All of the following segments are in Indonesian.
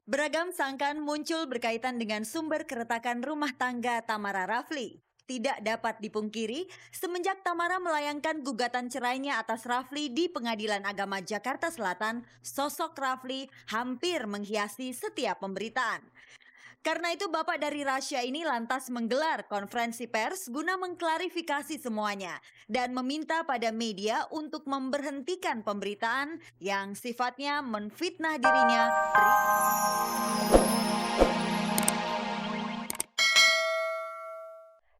Beragam sangkaan muncul berkaitan dengan sumber keretakan rumah tangga Tamara Rafli. Tidak dapat dipungkiri, semenjak Tamara melayangkan gugatan cerainya atas Rafli di Pengadilan Agama Jakarta Selatan, sosok Rafli hampir menghiasi setiap pemberitaan. Karena itu Bapak dari Rasya ini lantas menggelar konferensi pers guna mengklarifikasi semuanya dan meminta pada media untuk memberhentikan pemberitaan yang sifatnya menfitnah dirinya.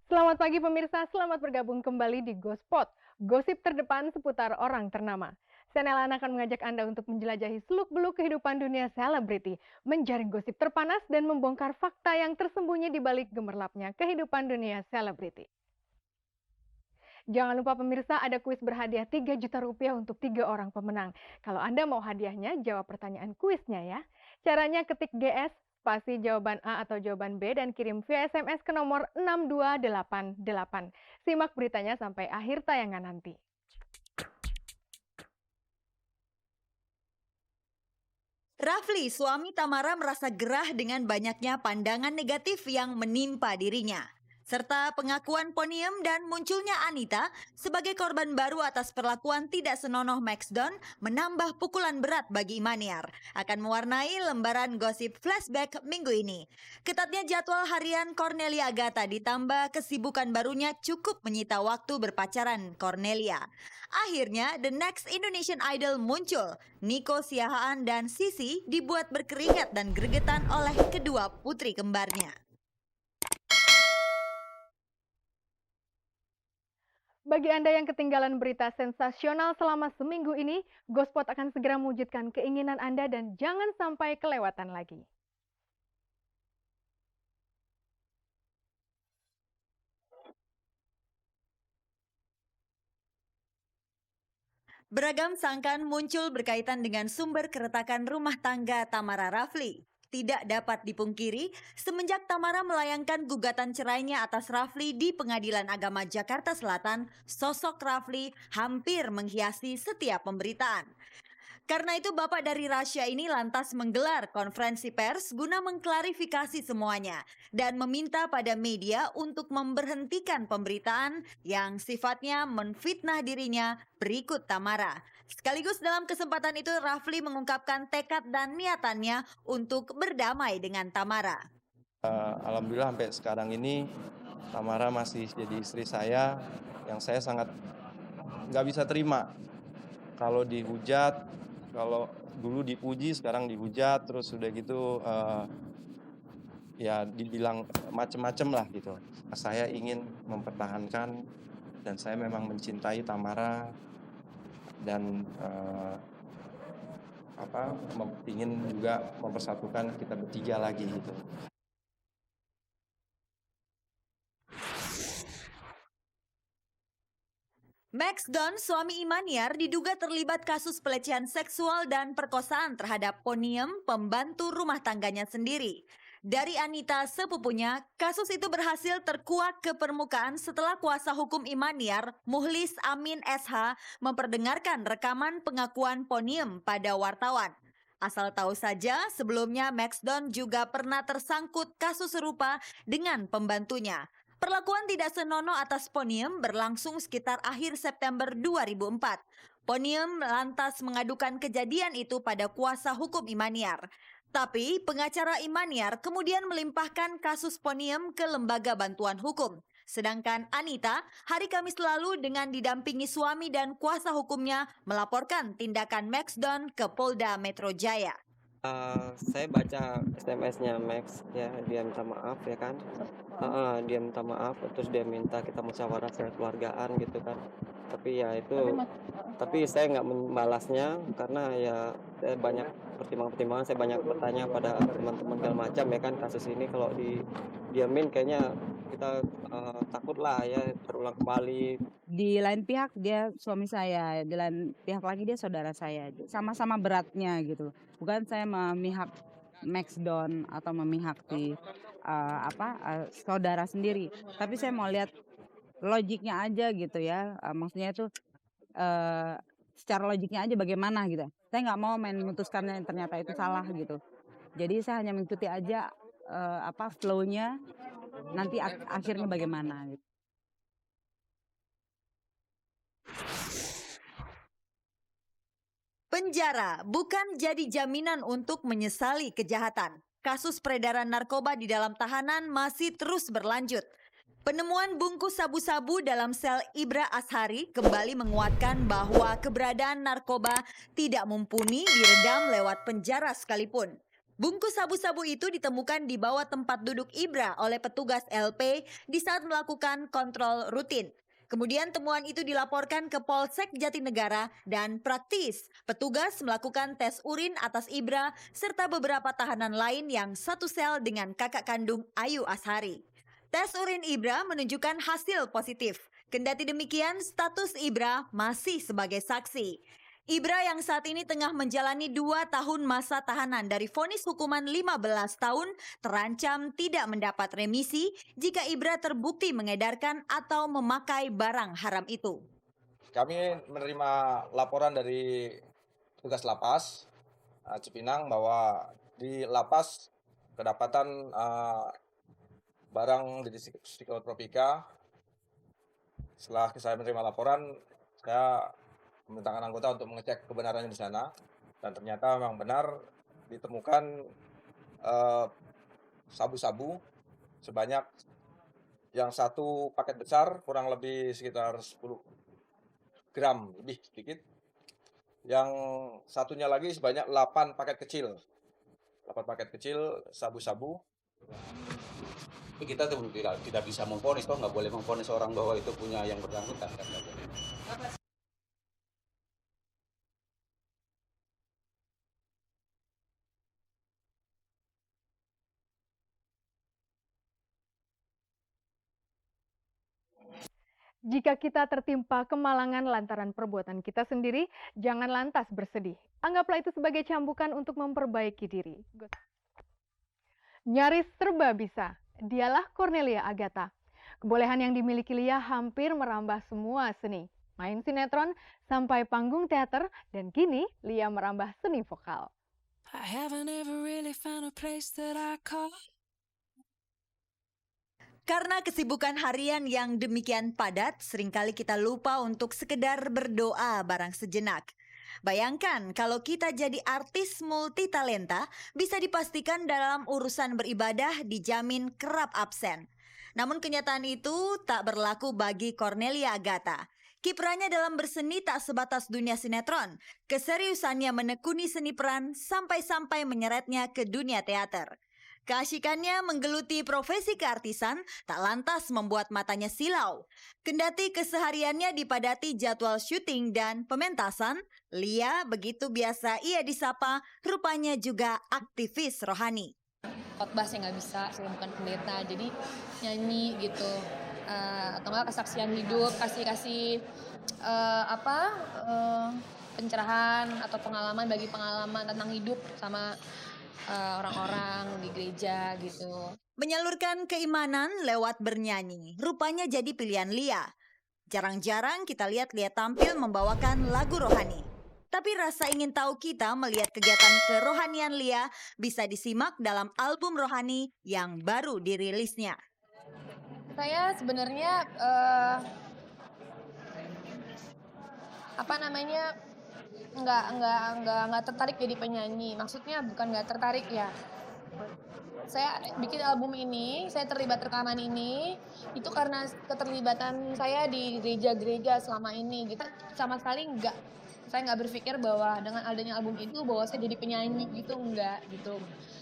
Selamat pagi pemirsa, selamat bergabung kembali di Gospot, gosip terdepan seputar orang ternama. Senelan akan mengajak Anda untuk menjelajahi seluk-beluk kehidupan dunia selebriti, menjaring gosip terpanas dan membongkar fakta yang tersembunyi di balik gemerlapnya kehidupan dunia selebriti. Jangan lupa pemirsa, ada kuis berhadiah 3 juta rupiah untuk 3 orang pemenang. Kalau Anda mau hadiahnya, jawab pertanyaan kuisnya ya. Caranya ketik GS, spasi jawaban A atau jawaban B dan kirim via SMS ke nomor 6288. Simak beritanya sampai akhir tayangan nanti. Rafli, suami Tamara merasa gerah dengan banyaknya pandangan negatif yang menimpa dirinya. Serta pengakuan Ponium dan munculnya Anita sebagai korban baru atas perlakuan tidak senonoh Maxdon menambah pukulan berat bagi Maniar. Akan mewarnai lembaran gosip flashback minggu ini. Ketatnya jadwal harian Cornelia Agatha ditambah kesibukan barunya cukup menyita waktu berpacaran Cornelia. Akhirnya, The Next Indonesian Idol muncul. Nico Siahaan dan Sisi dibuat berkeringat dan gregetan oleh kedua putri kembarnya. Bagi Anda yang ketinggalan berita sensasional selama seminggu ini, Gospot akan segera mewujudkan keinginan Anda dan jangan sampai kelewatan lagi. Beragam sangkaan muncul berkaitan dengan sumber keretakan rumah tangga Tamara Rafli. Tidak dapat dipungkiri, semenjak Tamara melayangkan gugatan cerainya atas Rafli di Pengadilan Agama Jakarta Selatan, sosok Rafli hampir menghiasi setiap pemberitaan. Karena itu Bapak dari Rasya ini lantas menggelar konferensi pers guna mengklarifikasi semuanya dan meminta pada media untuk memberhentikan pemberitaan yang sifatnya menfitnah dirinya berikut Tamara. Sekaligus dalam kesempatan itu Rafli mengungkapkan tekad dan niatannya untuk berdamai dengan Tamara. Alhamdulillah sampai sekarang ini Tamara masih jadi istri saya yang saya sangat nggak bisa terima kalau dihujat, kalau dulu dipuji sekarang dihujat, terus udah gitu ya dibilang macem-macem lah gitu. Saya ingin mempertahankan dan saya memang mencintai Tamara dan ingin juga mempersatukan kita bertiga lagi gitu. Maxdon, suami Imaniar, diduga terlibat kasus pelecehan seksual dan perkosaan terhadap Ponium, pembantu rumah tangganya sendiri. Dari Anita, sepupunya, kasus itu berhasil terkuak ke permukaan setelah kuasa hukum Imaniar, Muhlis Amin SH, memperdengarkan rekaman pengakuan Ponium pada wartawan. Asal tahu saja, sebelumnya Maxdon juga pernah tersangkut kasus serupa dengan pembantunya. Perlakuan tidak senonoh atas Ponium berlangsung sekitar akhir September 2004. Ponium lantas mengadukan kejadian itu pada kuasa hukum Imaniar. Tapi pengacara Imaniar kemudian melimpahkan kasus Ponium ke lembaga bantuan hukum. Sedangkan Anita hari Kamis lalu dengan didampingi suami dan kuasa hukumnya melaporkan tindakan Maxdon ke Polda Metro Jaya. Saya baca SMS-nya Max ya, dia minta maaf ya kan. Dia minta maaf terus dia minta kita musyawarah kekeluargaan gitu kan. Tapi ya itu tapi saya nggak membalasnya karena ya saya banyak pertimbangan-pertimbangan, saya banyak bertanya pada teman-teman segala macam ya kan. Kasus ini kalau diamin kayaknya kita takut lah ya terulang kembali. Di lain pihak dia suami saya, di lain pihak lagi dia saudara saya. Sama-sama beratnya gitu. Bukan saya memihak Maxdon atau memihak si saudara sendiri. Tapi saya mau lihat logiknya aja gitu ya. Maksudnya itu secara logiknya aja bagaimana gitu. Saya nggak mau main memutuskannya yang ternyata itu salah gitu. Jadi saya hanya mengikuti aja flow-nya, nanti akhirnya bagaimana gitu. Penjara bukan jadi jaminan untuk menyesali kejahatan. Kasus peredaran narkoba di dalam tahanan masih terus berlanjut. Penemuan bungkus sabu-sabu dalam sel Ibra Ashari kembali menguatkan bahwa keberadaan narkoba tidak mumpuni diredam lewat penjara sekalipun. Bungkus sabu-sabu itu ditemukan di bawah tempat duduk Ibra oleh petugas LP di saat melakukan kontrol rutin. Kemudian temuan itu dilaporkan ke Polsek Jatinegara dan praktis. Petugas melakukan tes urin atas Ibra serta beberapa tahanan lain yang satu sel dengan kakak kandung Ayu Ashari. Tes urin Ibra menunjukkan hasil positif. Kendati demikian, status Ibra masih sebagai saksi. Ibra yang saat ini tengah menjalani 2 tahun masa tahanan dari vonis hukuman 15 tahun terancam tidak mendapat remisi jika Ibra terbukti mengedarkan atau memakai barang haram itu. Kami menerima laporan dari petugas lapas Cipinang bahwa di lapas kedapatan barang di psikotropika. Setelah saya menerima laporan, saya memerintahkan anggota untuk mengecek kebenarannya di sana, dan ternyata memang benar ditemukan sabu-sabu sebanyak yang satu paket besar kurang lebih sekitar 10 gram lebih sedikit, yang satunya lagi sebanyak 8 paket kecil sabu-sabu. Kita tuh tidak bisa memvonis, toh nggak boleh memvonis orang bahwa itu punya yang bersangkutan kan nggak boleh. Jika kita tertimpa kemalangan lantaran perbuatan kita sendiri, jangan lantas bersedih. Anggaplah itu sebagai cambukan untuk memperbaiki diri. Nyaris serba bisa, dialah Cornelia Agatha. Kebolehan yang dimiliki Lia hampir merambah semua seni. Main sinetron sampai panggung teater, dan kini Lia merambah seni vokal. I haven't ever really found a place that I call. Karena kesibukan harian yang demikian padat, seringkali kita lupa untuk sekedar berdoa barang sejenak. Bayangkan kalau kita jadi artis multitalenta, bisa dipastikan dalam urusan beribadah dijamin kerap absen. Namun kenyataan itu tak berlaku bagi Cornelia Agatha. Kiprahnya dalam berseni tak sebatas dunia sinetron. Keseriusannya menekuni seni peran sampai-sampai menyeretnya ke dunia teater. Keasyikannya menggeluti profesi keartisan tak lantas membuat matanya silau. Kendati kesehariannya dipadati jadwal syuting dan pementasan, Lia begitu biasa ia disapa, rupanya juga aktivis rohani. Khotbah saya nggak bisa, saya bukan pendeta, jadi nyanyi gitu. Atau nggak kesaksian hidup, kasih pencerahan atau pengalaman tentang hidup sama orang-orang di gereja gitu. Menyalurkan keimanan lewat bernyanyi, rupanya jadi pilihan Lia. Jarang-jarang kita lihat Lia tampil membawakan lagu rohani. Tapi rasa ingin tahu kita melihat kegiatan kerohanian Lia bisa disimak dalam album rohani yang baru dirilisnya. Saya sebenarnya nggak tertarik jadi penyanyi. Maksudnya bukan nggak tertarik ya. Saya bikin album ini, saya terlibat rekaman ini, itu karena keterlibatan saya di gereja-gereja selama ini. Gitu. Sama sekali saya nggak berpikir bahwa dengan adanya album itu bahwa saya jadi penyanyi gitu, enggak gitu.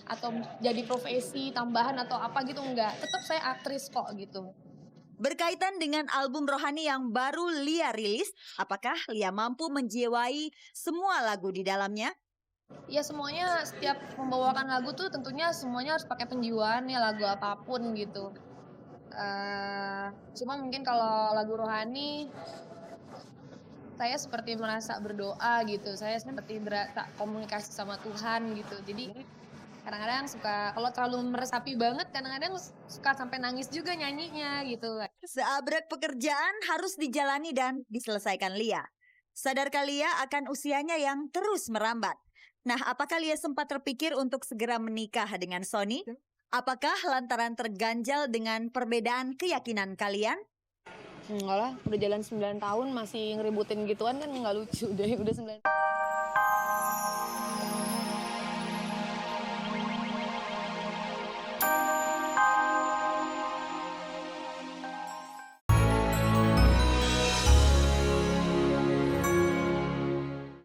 Atau jadi profesi tambahan atau apa gitu, enggak. Tetap saya aktris kok gitu. Berkaitan dengan album rohani yang baru Lia rilis, apakah Lia mampu menjiwai semua lagu di dalamnya? Ya semuanya, setiap membawakan lagu tuh tentunya semuanya harus pakai penjiwaan ya, lagu apapun gitu. Cuma mungkin kalau lagu rohani, saya seperti merasa berdoa gitu, saya seperti berasa komunikasi sama Tuhan gitu. Jadi kadang-kadang suka, kalau terlalu meresapi banget, kadang-kadang suka sampai nangis juga nyanyinya gitu. Seabrek pekerjaan harus dijalani dan diselesaikan Lia. Sadarkah Lia akan usianya yang terus merambat? Nah, apakah Lia sempat terpikir untuk segera menikah dengan Sony? Apakah lantaran terganjal dengan perbedaan keyakinan kalian? Enggak lah, udah jalan 9 tahun masih ngeributin gituan kan nggak lucu deh, udah 9